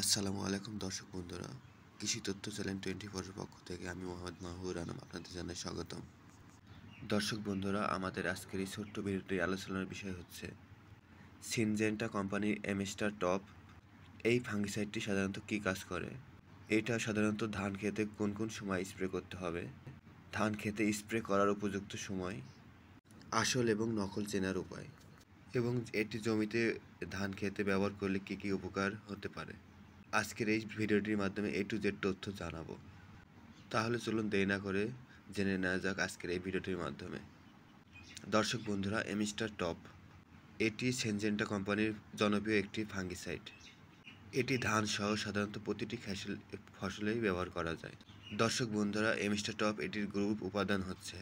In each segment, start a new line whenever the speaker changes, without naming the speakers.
আসসালামু আলাইকুম দর্শক বন্ধুরা, কৃষি তথ্য চ্যানেল 24 এর পক্ষ থেকে আমি মোহাম্মদ মাহবুবুর আনাম আপনাদের জানাই স্বাগতম। দর্শক বন্ধুরা, আমাদের আজকের এই ছোট্ট ভিডিওটির আলোচনার বিষয় হচ্ছে সিনজেন্টা কোম্পানির এমিস্টার টপ। এই ফাঙ্গিসাইডটি সাধারণত কী কাজ করে, এটা সাধারণত ধান খেতে কোন কোন সময় স্প্রে করতে হবে, ধান খেতে স্প্রে করার উপযুক্ত সময়, আসল এবং নকল চেনার উপায়, এবং এটি জমিতে ধান খেতে ব্যবহার করলে কী কী উপকার হতে পারে। আজকের এই ভিডিওটির মাধ্যমে A to Z তথ্য জানাবো। তাহলে চলুন দেরি না করে জেনে নেওয়া যাক আজকের এই ভিডিওটির মাধ্যমে। দর্শক বন্ধুরা, এমিস্টার টপ এটি সিনজেন্টা কোম্পানির জনপ্রিয় একটি ফাঙ্গিসাইড। এটি ধান সহ সাধারণত প্রতিটি ফসলেই ব্যবহার করা যায়। দর্শক বন্ধুরা, এমিস্টার টপ এটির গ্রুপ উপাদান হচ্ছে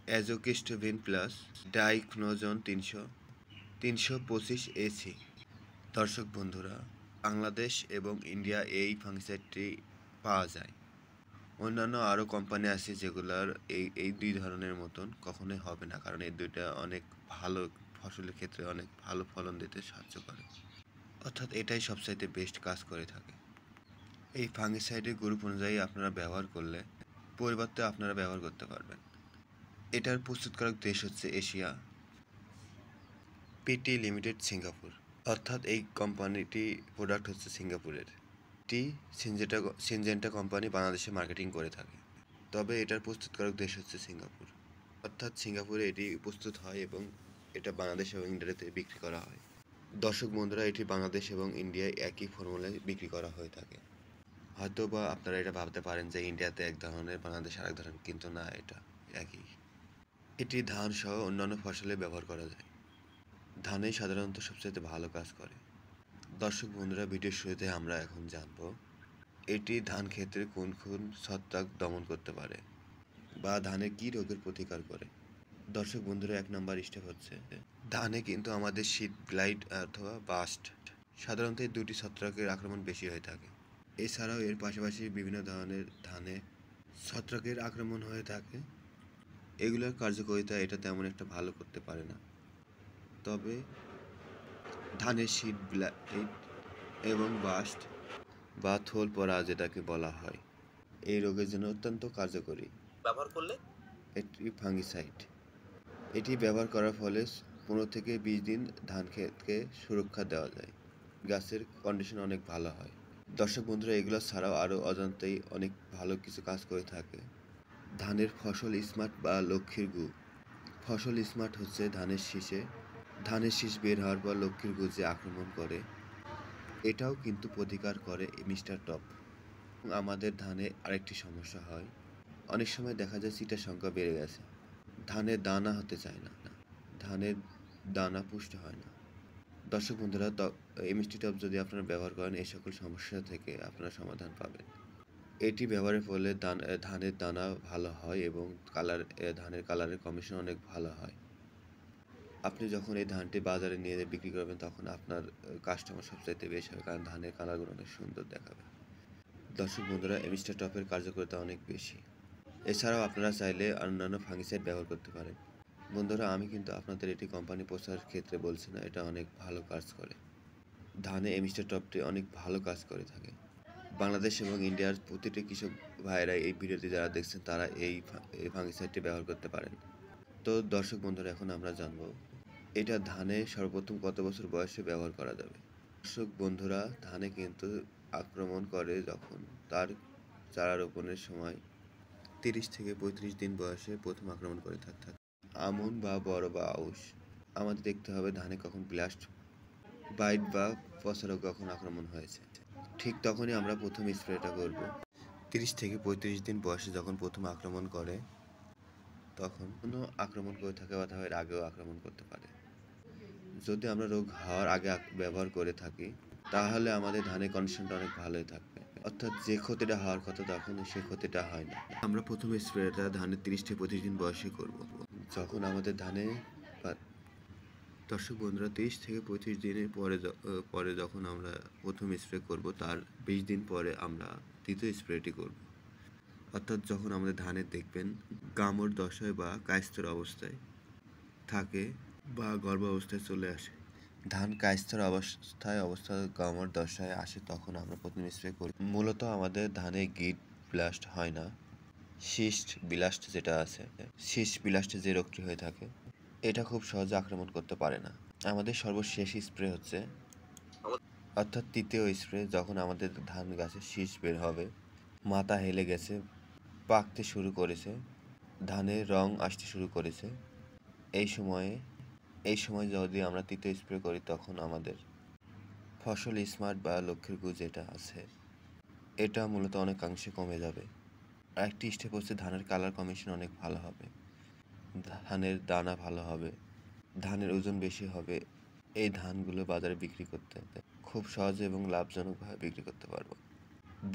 অ্যাজোকিস্টোভিন প্লাস ডাইক্নোজোন 325 AC। দর্শক বন্ধুরা, বাংলাদেশ এবং ইন্ডিয়া এই ফাঙ্গিসাইডটি পাওয়া যায়। অন্যান্য আরও কোম্পানি আছে যেগুলোর এই দুই ধরনের মতন কখনোই হবে না, কারণ এই দুইটা অনেক ভালো ফসলের ক্ষেত্রে অনেক ভালো ফলন দিতে সাহায্য করে, অর্থাৎ এটাই সবচাইতে বেস্ট কাজ করে থাকে। এই ফাঙ্গিসাইডের গ্রুপ অনুযায়ী আপনারা ব্যবহার করলে পরিবর্তে আপনারা ব্যবহার করতে পারবেন। এটার প্রস্তুতকারক দেশ হচ্ছে এশিয়া পিটি লিমিটেড সিঙ্গাপুর, অর্থাৎ এই কোম্পানিটি প্রোডাক্ট হচ্ছে সিঙ্গাপুরের। এটি সিনজেন্টা কোম্পানি বাংলাদেশে মার্কেটিং করে থাকে, তবে এটার প্রস্তুতকারক দেশ হচ্ছে সিঙ্গাপুর, অর্থাৎ সিঙ্গাপুরে এটি প্রস্তুত হয় এবং এটা বাংলাদেশ এবং ইন্ডিয়াতে বিক্রি করা হয়। দর্শক বন্ধুরা, এটি বাংলাদেশ এবং ইন্ডিয়ায় একই ফর্মুলায় বিক্রি করা হয়ে থাকে। হয়তো বা আপনারা এটা ভাবতে পারেন যে ইন্ডিয়াতে এক ধরনের, বাংলাদেশে আরেক ধরনের, কিন্তু না, এটা একই। এটি ধান সহ অন্যান্য ফসলে ব্যবহার করা যায়। ধানে সাধারণত সবচেয়ে ভালো কাজ করে। দর্শক বন্ধুরা, ভিডিওর শুরুতে আমরা এখন জানব এটি ধান ক্ষেত্রে কোন কোন ছত্রাক দমন করতে পারে বা ধানের কী রোগের প্রতিকার করে। দর্শক বন্ধুরা, 1 নম্বর স্টেপ হচ্ছে ধানে কিন্তু আমাদের শীত ব্লাইট অথবা বাস্ট, সাধারণত এই দুটি ছত্রাকের আক্রমণ বেশি হয়ে থাকে। এছাড়াও এর পাশাপাশি বিভিন্ন ধরনের ধানে ছত্রাকের আক্রমণ হয়ে থাকে। এগুলোর কার্যকারিতা এটা তেমন একটা ভালো করতে পারে না, তবে ধানের শীত ব্লাইট এবং বাস্ট বা থোল পড়া যেটাকে বলা হয়, এই রোগের জন্য অত্যন্ত কার্যকরী ব্যবহার করলে এটি ফাঙ্গিসাইড। এটি ব্যবহার করার ফলে 15 থেকে 20 দিন ধান ক্ষেতকে সুরক্ষা দেওয়া যায়, গাছের কন্ডিশন অনেক ভালো হয়। দর্শক বন্ধুরা, এগুলো ছাড়াও আরও অজান্তেই অনেক ভালো কিছু কাজ করে থাকে। ধানের ফসল স্মার্ট বা লক্ষ্মীর গু। ফসল স্মার্ট হচ্ছে ধানের শীষ বের হওয়ার পর লক্ষ্মীর গু যে আক্রমণ করে, এটাও কিন্তু প্রতিকার করে মিস্টার টপ। আমাদের ধানে আরেকটি সমস্যা হয়, অনেক সময় দেখা যায় চিটার সংখ্যা বেড়ে গেছে, ধানের দানা হতে চায় না, ধানের দানা পুষ্ট হয় না। দর্শক বন্ধুরা, এমএসটি টপ যদি আপনারা ব্যবহার করেন, এই সকল সমস্যা থেকে আপনারা সমাধান পাবেন। এটি ব্যবহারের ফলে ধানের দানা ভালো হয় এবং ধানের কালারের কম্বিনেশন অনেক ভালো হয়। আপনি যখন এই ধানটি বাজারে নিয়ে বিক্রি করবেন, তখন আপনার কাস্টমার সবচাইতে বেশি হবে, কারণ ধানের কালারগুলো অনেক সুন্দর দেখাবে। দর্শক বন্ধুরা, এমিস্টার টপের কার্যকারিতা অনেক বেশি। এছাড়াও আপনারা চাইলে অন্যান্য ফাঙ্গিসাইড ব্যবহার করতে পারেন। বন্ধুরা, আমি কিন্তু আপনাদের এটি কোম্পানি প্রচারের ক্ষেত্রে বলছি না, এটা অনেক ভালো কাজ করে। ধানে এমিস্টার টপটি অনেক ভালো কাজ করে থাকে। বাংলাদেশ এবং ইন্ডিয়ার প্রতিটি কৃষক ভাইয়েরা এই ভিডিওটি যারা দেখছেন, তারা এই ফাঙ্গিসাইডটি ব্যবহার করতে পারেন। তো দর্শক বন্ধুরা, এখন আমরা জানব এটা ধানে সর্বপ্রথম কত বছর বয়সে ব্যবহার করা যাবে। দর্শক বন্ধুরা, ধানে কিন্তু আক্রমণ করে যখন তার চারা রোপণের সময় 30 থেকে 35 দিন বয়সে প্রথম আক্রমণ করে থাকে। আমন বা বড় বা আউশ, আমাদের দেখতে হবে ধানে কখন ব্লাস্ট, বাইট বা পচা রোগ কখন আক্রমণ হয়েছে, ঠিক তখনই আমরা প্রথম স্প্রেটা করব। 30 থেকে 35 দিন বয়সে যখন প্রথম আক্রমণ করে, তখন আক্রমণ করে থাকে বা এর আগেও আক্রমণ করতে পারে। যদি আমরা রোগ হওয়ার আগে ব্যবহার করে থাকি, তাহলে আমাদের ধানের কন্ডিশনটা অনেক ভালোই থাকবে, অর্থাৎ যে ক্ষতিটা হওয়ার কথা তখন সেই ক্ষতিটা হয় না। আমরা প্রথম স্প্রেটা ধানের 30 থেকে 35 দিন বয়সে করব, যখন আমাদের ধানে। দর্শক বন্ধুরা, 30 থেকে 35 দিনের পরে যখন আমরা প্রথম স্প্রে করব, তার 20 দিন পরে আমরা দ্বিতীয় স্প্রেটি করব, অর্থাৎ যখন আমাদের ধানের দেখবেন গামর দশায় বা কায়স্থের অবস্থায় থাকে বা গর্ভাবস্থায় চলে আসে, ধান কায়স্থর অবস্থা গমর দশায় আসে তখন আমরা প্রথম স্প্রে করি। মূলত আমাদের ধানে গিট ব্লাস্ট হয় না, সিস্ট ব্লাস্ট যেটা আছে, সিস্ট ব্লাস্টে যে রোগটি হয়ে থাকে এটা খুব সহজে আক্রমণ করতে পারে না। আমাদের সর্বশেষ স্প্রে হচ্ছে অর্থাৎ তৃতীয় স্প্রে, যখন আমাদের ধান গাছে শীষ বের হবে, মাথা হেলে গেছে, পাকতে শুরু করেছে, ধানের রং আসতে শুরু করেছে, এই সময় যদি আমরা তৃতীয় স্প্রে করি তখন আমাদের ফসল স্মার্ট বা লক্ষ্যের গুণ যেটা আছে এটা মূলত অনেকাংশে কমে যাবে। আরেকটি স্টেপ হচ্ছে ধানের কালার কম্বিনেশন অনেক ভালো হবে, ধানের দানা ভালো হবে, ধানের ওজন বেশি হবে। এই ধানগুলো বাজারে বিক্রি করতে খুব সহজে এবং লাভজনকভাবে বিক্রি করতে পারবো।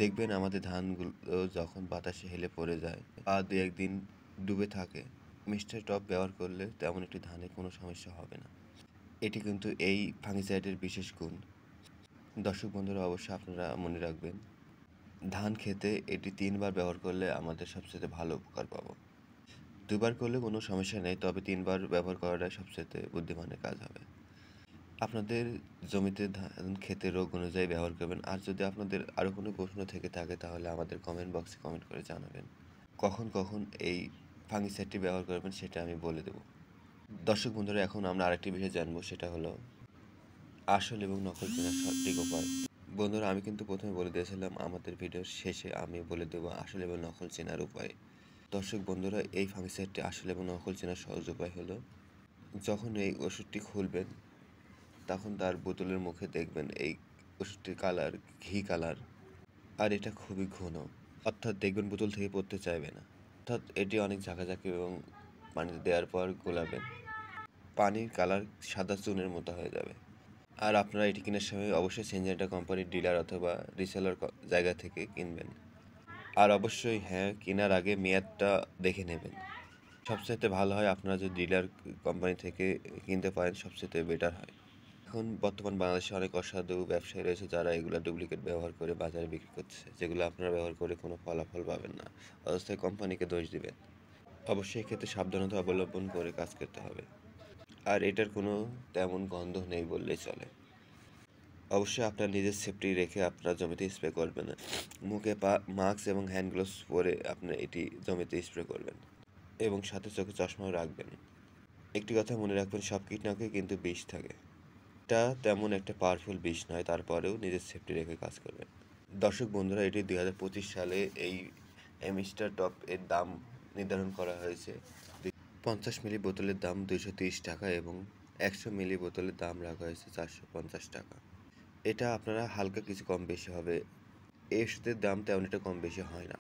দেখবেন আমাদের ধানগুলো যখন বাতাসে হেলে পড়ে যায় বা দু একদিন ডুবে থাকে, মিস্টার টপ ব্যবহার করলে তেমন একটি ধানে কোনো সমস্যা হবে না। এটি কিন্তু এই ফাঙ্গিসাইডের বিশেষ গুণ। দর্শক বন্ধুরা, অবশ্যই আপনারা মনে রাখবেন, ধান খেতে এটি 3 বার ব্যবহার করলে আমাদের সবচেয়ে ভালো উপকার পাবো। 2 বার করলে কোনো সমস্যা নেই, তবে 3 বার ব্যবহার করাটাই সবচেয়ে বুদ্ধিমানের কাজ হবে। আপনাদের জমিতে ধান খেতে রোগ অনুযায়ী ব্যবহার করবেন। আর যদি আপনাদের আরও কোনো প্রশ্ন থেকে থাকে তাহলে আমাদের কমেন্ট বক্সে কমেন্ট করে জানাবেন। কখন এই ফাঙ্গিসাইডটি ব্যবহার করবেন সেটা আমি বলে দেব। দর্শক বন্ধুরা, এখন আমরা আরেকটি বিষয় জানবো, সেটা হলো আসল এবং নকল চেনার সঠিক উপায়। বন্ধুরা, আমি কিন্তু প্রথমে বলে দিয়েছিলাম আমাদের ভিডিওর শেষে আমি বলে দেবো আসল এবং নকল চেনার উপায়। দর্শক বন্ধুরা, এই ফাঙ্গিসাইডটি আসল এবং নকল চেনার সহজ উপায় হলো, যখন এই ওষুধটি খুলবেন তখন তার বোতলের মুখে দেখবেন এই ওষুধটির কালার ঘি কালার, আর এটা খুবই ঘন, অর্থাৎ দেখবেন বোতল থেকে পড়তে চাইবে না। অর্থাৎ এটি অনেক ঝাঁকাঝাঁকি এবং পানিতে দেওয়ার পর গোলাবেন, পানির কালার সাদা চুনের মতো হয়ে যাবে। আর আপনারা এটি কেনার সময় অবশ্যই সিনজেন্টা কোম্পানির ডিলার অথবা রিসেলার জায়গা থেকে কিনবেন। আর অবশ্যই হ্যাঁ, কেনার আগে মেয়াদটা দেখে নেবেন। সবচাইতে ভালো হয় আপনারা যদি ডিলার কোম্পানি থেকে কিনতে পারেন, সবচাইতে বেটার হয়। এখন বর্তমান বাংলাদেশে অনেক অসাধু ব্যবসায়ী রয়েছে যারা এগুলো ডুপ্লিকেট ব্যবহার করে বাজারে বিক্রি করছে, যেগুলো আপনারা ব্যবহার করে কোনো ফলাফল পাবেন না, অবস্থায় কোম্পানিকে দোষ দিবেন। অবশ্যই এক্ষেত্রে সাবধানতা অবলম্বন করে কাজ করতে হবে। আর এটার কোনো তেমন গন্ধ নেই বললেই চলে। অবশ্যই আপনার নিজের সেফটি রেখে আপনার জমিতে স্প্রে করবেন। মুখে মাস্ক এবং হ্যান্ড গ্লোভস পরে আপনি এটি জমিতে স্প্রে করবেন এবং সাথে চোখে চশমাও রাখবেন। একটি কথা মনে রাখবেন, সব কীটনাশকে কিন্তু বিষ থাকে, এটা তেমন একটা পাওয়ারফুল বিষ নয়, তারপরেও নিজের সেফটি রেখে কাজ করবেন। দর্শক বন্ধুরা, এটি 2025 সালে এই মিস্টার টপ এর দাম নির্ধারণ করা হয়েছে। 50 মিলি বোতলের দাম 230 টাকা এবং 100 মিলি বোতলের দাম রাখা হয়েছে 450 টাকা। এটা আপনারা হালকা কিছু কম বেশি হবে, এই ওষুধের দাম তেমন একটা কম বেশি হয় না।